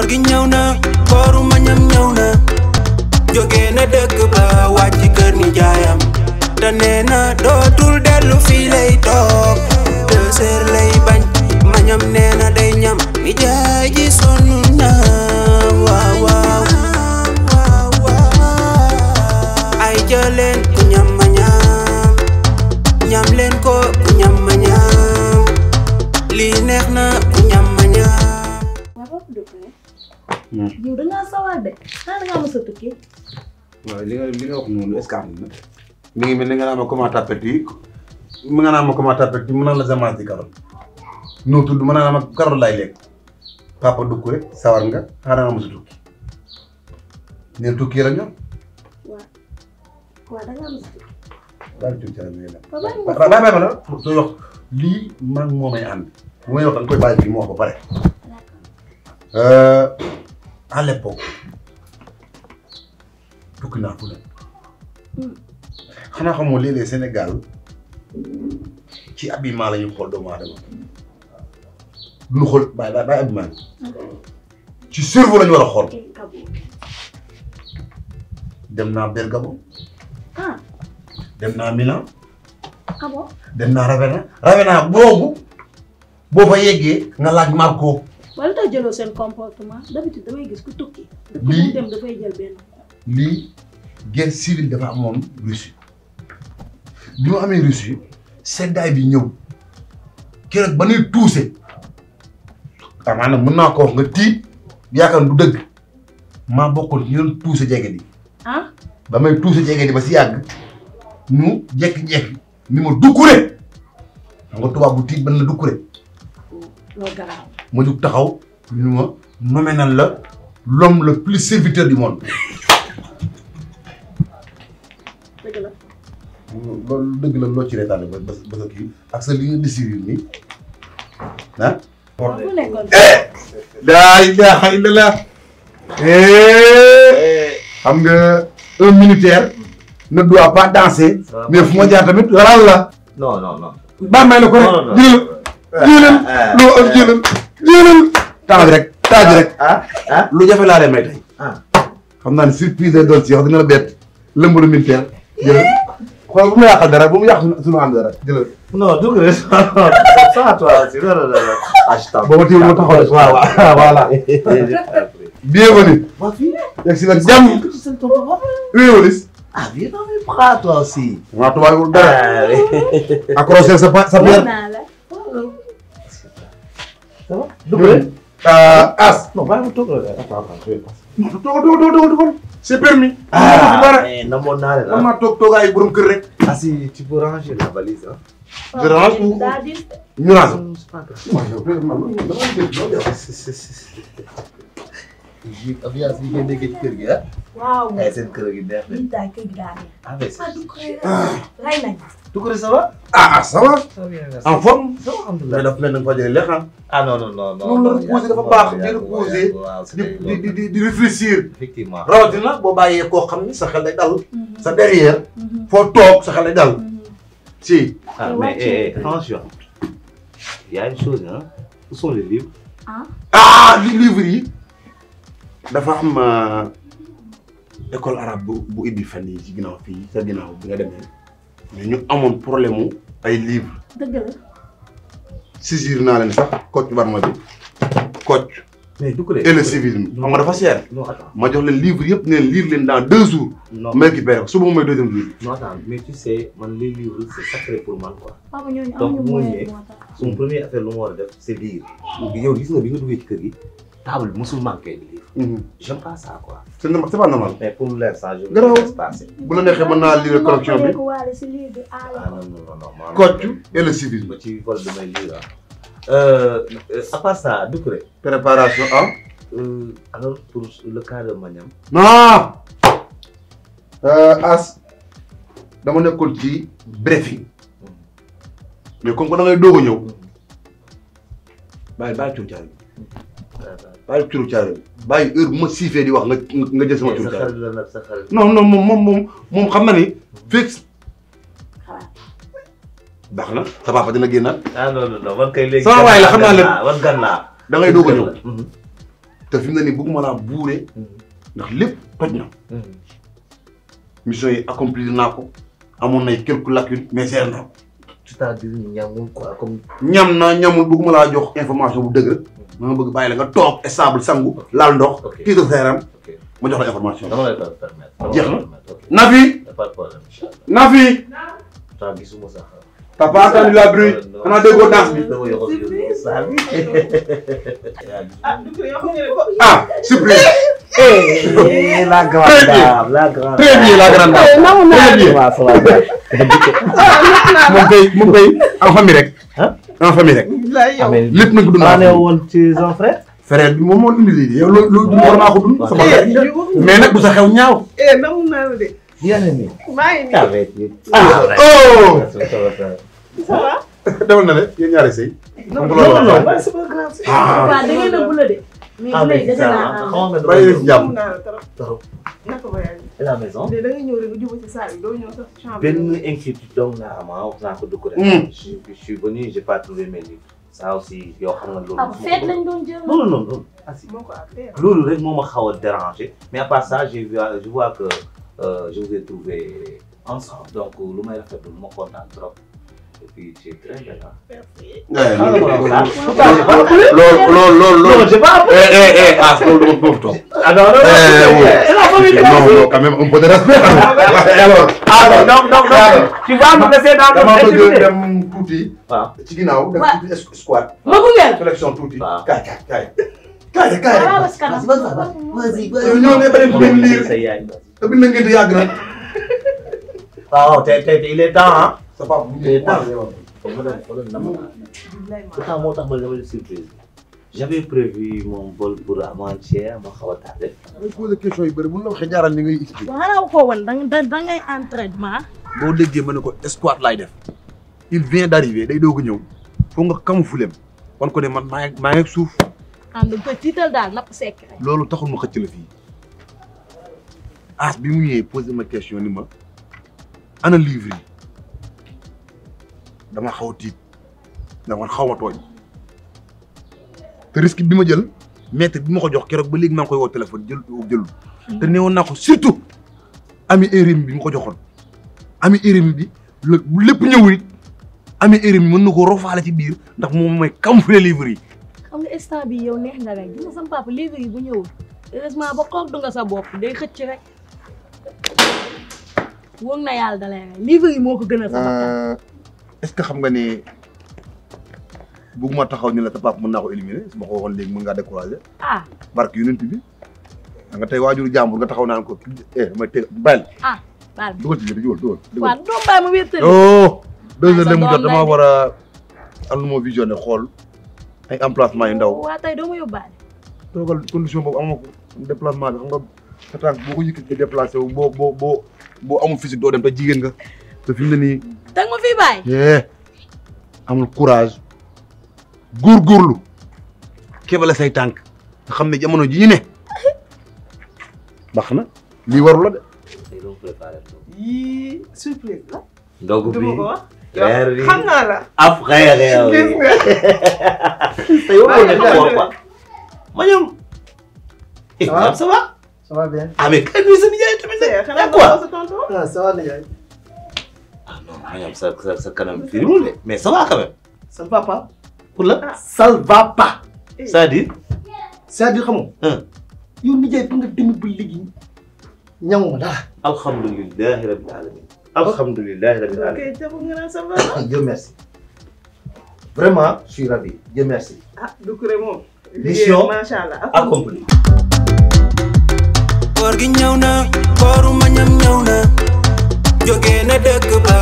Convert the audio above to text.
gi ñëw na kooru mañam ñëw na jóge na dëkk ba wàcc kër ni jaayam te nee na dootul dellu fii lay toog 2 heures lay bañ mañam nee na day ñam ni jaay ji sonn na waaw waaw ay jëleen ku ñam ma ñam leen ko ku ñam ma ñam lii neex na ku ñam ma ñam. yow da ngaa sawar de xanaa da ngaa mos a tukki. waaw li nga wax noonu est-ce que am na mi ngi mel ni nga naan ma comment t'appelles mu nga naan ma comment t'appelles mu naan la semence di carotte noo tudd ma naan ma carotte laay lekk papa dugg rek sawar nga xanaa nga mos a tukki neen tukki la ñor. waaw da ngaa mos a tukki. daal di tukki bàyyi ma la sooy wax lii man moo may ànd bu may wax da nga koy bàyyi fii mu wax ba pare. À l'époque tukki naa fu ne xanaa xamoo léeg-léeg Sénégal ci habillement la ñu xool doomu aadama duñu xool bàyyi habillement ci cerveau la ñu war a xool. dem naa Bergamo dem naa Milan dem naa Ravenna boobu boo fa yeggee nga laaj Marco. wala tax jëloo seen comportement d'habitude damay gis ku tukki. lii dem dafay jël benn. lii guerre civile dafa amoon Russie bi mu amee Russie seddaay bi ñëw keroog ba nuy tuuse maanaam mën naa ko wax nga tiit yaakaar du dëgg maa bokkoon ñu doon tuuse jege di. ba may tuuse jege di ba si yàgg ñu jekki-jekki ni ma dukkure xam nga tubaab bu tiit ban la dukkure. loolu garaaw. ma jug taxaw ñu ma nommé nan la l'homme le plus serviteur du monde. dëgg la. loolu dëgg la loo ci reetaane ba sa kii ak sa li nga décidé nii ah. waaw bu nekkoon. laa ilaaha illallah. xam nga un militaire ne doit pas danser. mais fu ma jaar tamit laal la. non. baa may la ko rek. jëlal temps bi rek lu jafe laa lay may tey xam naa ne surprise lay doon si wax dina la bett lëmbalu militaire jëlal xool bu mu yàqal dara bu mu yàq suñu ànd dara jëlal. non du ko ça toi aussi non. booba téye moo taxaw rek waaw voilà. bienvenue. yegg si nag jàmm. oui Walis. viens dans mes bras toi aussi. waaw tubaab yi dara. accroché sa pierre. Ça va? Double. As. Non, va vous tourner. Attends, je vais passer. Non, c'est permis. Mais non, mon âge là. Maman toga ay borom kër rek. Ah si, tu peux ranger la valise hein. Je range ou ñu range. C'est pas grave. Avias bi ngeen déggee ci kër gi ah. waaw. Seen kër gi neex na. lii daal kër gi daal neex. Ah mais rey nañ. Doucouré ça va? Ça va. Ça va bien. En forme. Ça va alhamdulillah. Mais dafa mel na nga fa jëlee lekk Ah non. Non, reposer dafa baax di reposer di réfléchir. Effectivement. Rawatina boo bàyyee koo xam ni sa xel day dal. Sa derrière. foo toog sa xel day dal. Si. Ah mais attention. Il y a une chose hein. Où sont les livres? Li livres yi dafa am école arabe bu ibbi fan yi ci ginnaaw fii sa ginnaaw bi nga demee mais ñu amoon problème mu ay livres. dëgg la. saisir naa leen sax Kocc Barma bi Kocc. Mais Doucouré. Et le civisme xam nga dafa cher. Non attends. ma jox leen livres yëpp ne lire leen dans 2 jours. Non. ma récupéré ko suba mooy deuxième jour. Non attends, mais tu sais, les livres c'est sacré pour moi quoi. papa ñooñu Donc amuñu mu moyen ñëwee moo tax. son premier affaire lu mu war a def c'est lire. yow gis nga bi nga duggee ci kër gi table bi mosul manqué de livre. J'aime pas ça quoi. C'est pas normal. Mais pour l'instant je Garaaw. vais laisser passer. bu la neexee mën naa lire collection bi waale si lii bi Ah non. Kocc et le civisme. ba ci vol damay lire à part ça Doucouré. préparation Alors pour le cas de Magnam. non As dama nekkoon ci briefing mais comme que da ngay doog a ñëw bàyyi turu caare bàyyi turu caare bàyyi heure bu ma siifee di wax nga jël sama turu caare sa xarit. non moom xam na ni fixe baax na sa papa dina génnaat. Ah non man kay léegi. sama waay la xam naa leen wan gan laa. da ngay doog a ñëw te fi mu ne nii bëgguma laa buure ndax lépp toj na mission yi accomplir naa ko amoon nay quelques lacunes mais gérer naa ko. c'est-à-dire ñamul quoi comme. ñam na ñamul bëgguma laa jox information bu dëgg ma bëgg bàyyi la nga toog stable sangu laal ndox. titre seeram ma jox la information. dama lay permettre. jeex na Nafi. pas de problème inchallah. Nafi. temps gisuma sax. t'as pas entendu la bruit xanaa déggoo danse bi. ah surprise. la grande dame la grande. très bien la grande dame. très bien. moom kay en famille rek. en famille rek. lépp nañ ko dund. maa woon ci son frère. frère bi moom moo indi lii yow loolu war naa ko dund. sama mais nag bu sa xew ñaaw. namu naa la de. yéen ni maa ngi nii. oh. ça va. demal na de yéen ñaari sëy. non non c'est pas grave. waaw da ngeen a bula de. mais bu lay dese naa bàyyi leen jàmm. naka ba yaa ngi. la maison. da ngay ñëw rek nga jublu ci salle bi doo ñëw sax chambre. benn inquiétude donc naa am wax naa ko dugg rek. je suis venu j'ai pas trouvé mes livres. ça aussi yoo xam nga loolu. ah fête lañ doon jël. non non non. moo ko affaire. loolu rek moo ma xaw a dérangé mais à part ça je vois que je vous ai trouvé ensemble donc lu may rafetlu ma kontaan trop et puis c'est très bien. loolu. j'ai pas ah loolu dama bëgg toog. ah non non quand même un peu de respect. alors. non tu vas me laisser dans dama bëgg dem tuuti. waaw ci ginnaaw def tuuti squat. ma gunge. sélection tuuti. waaw kaay. vas-y ñoo ne ba leen liir te bind na ngeen di yàgg na. waaw te il est temps ah. sa papa bu il est temps. ñu pourtant moo tax ma dama surprise. j'avais prévu mon vol pour avant-hier ma xaw a tardé. damay poser question yu bëri bu la waxee jaaral ni ngay expliquer. waaw xanaa ko woon da ngay entraînement. boo déggee ma ne ko squat laay def. il vient d'arriver day doog a ñëw. foog nga camoufler wan ko ne man maa ngi suuf. ah da nga koy tiital daal napp sekk rek. loolu taxul ma xëcc la fii. as bi mu ñëwee posé ma question ni ma ana livre yi dama xaw a tiit ndax man xaw ma tooñ te risque bi ma jël maître bi ma ko jox keroog ba léegi maa ngi koy woo téléphone jëlul te neewoon naa ko surtout ami érim bi ma ko joxoon ami érim bi lépp ñëwul it ami érim bi mën na ko rofaale ci biir ndax moom mooy camoufler livre yi. xam nga instant bi yow neex nga rek gis nga sama papa livre yi bu ñëwul heureusement ba xoog du nga sa bopp day xëcc rek wóor na yàlla dalay rek livre yi moo ko gën a sama est-ce que xam nga ne bëgguma taxaw ni la sa papa mën naa ko éliminer su ma ko waxoon léegi mën ngaa décourager. ah barke yonent bi da nga tey waajuru jàmbur nga taxaw naan ko damay teel bàyyil. ah baal ma dugal ci biir dugal. waaw doo bàyyi ma wér oh 2 heures mu jot damaa war a am lu ma visionné xool ay emplacement yu ndaw. waa tey doo ma yóbbaale. toogal condition boobu amoo ko déplacement bi xam nga sa tànk boo ko yëkkati déplacé wu boo amul physique doo dem te jigéen nga te fi mu ne nii. da nga ma fii bàyyi. amul courage góorgóorlu kebale say tànk nga xam ne jamono ji ñu ne baax na lii waru la de. yii surprise la. ndogu bi weer yi xam naa la. ab xeex gis nga. te yow moo nekk xool quoi. ma ñoom. ça va. ça va bien. ah mais kay bi sa nijaay tamit nag. quoi ah ça va nijaay. ah non ma ñoom sa kanam firiwul de mais ça va quand même. ça va pas. pour la. ça va pas. c'est-à-dire. c'est-à-dire xam nga. yow nijaay ba nga demee ba léegi ñamu ma dara. alhamdulilah rabbil alamin. alhamdulilah rabbil alamin. ok jàpp nga naan ça va. Dieu merci. vraiment je suis ravi. Dieu merci. ah Doucouré moom. mission macha allah accompli. koor gi ñëw na kooru ma ñam ñëw na jóge na dëkk ba